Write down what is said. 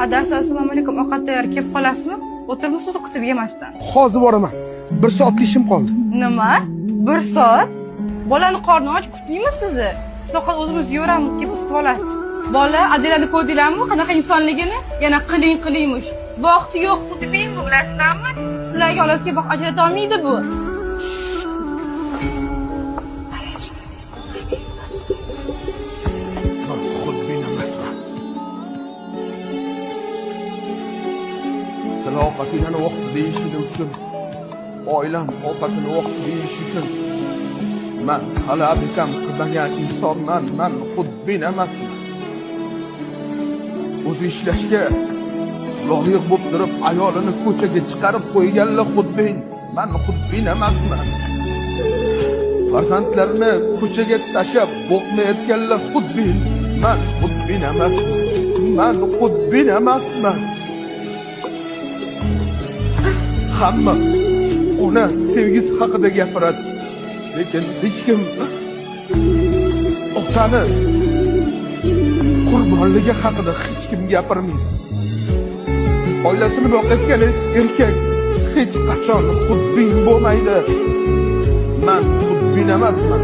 Adasi, assalomu alaykum. Ovqat tayyor, kelib qolasizmi? O'tirmisiz kutib yemasdan. Hozir boraman. 1 soatlik ishim qoldi. Nima? 1 soat? Bolani qorni och kutdingmi sizni? Faqat o'zimiz yuramiz, kelib isitib olasiz. Bola, adilani ko'rdinglarmi? Qanaqa insonligini? Yana qiling-qilingmish. Vaqti yo'q, xudbin bu, bilasizlarmi? Sizlarga olasizga vaqt ajrata olmaydi bu. Xudbin emasman. Sizlar ovqatinglarni vaqtida yeyishing uchun, oilam ovqatini vaqtida yeyish uchun men talab ekan qilmagan insonman. Men xudbin emasman. O'zi ishlashga loyiq bo'lib turib ayolini ko'chaga chiqarib qo'yganlar xudbin. Men xudbin emasman. Farzandlarini ko'chaga tashlab boqmayotganlar xudbin. Men xudbin emasman. Men xudbin emasman. Hamma ona sevgisi haqida gapiradi. Lekin hech kim otani qurbonligi haqida hech kim gapirmaydi. Oilasini boqayotgan erkak hech qachon xudbin bo'lmaydi. Men xudbin emasman.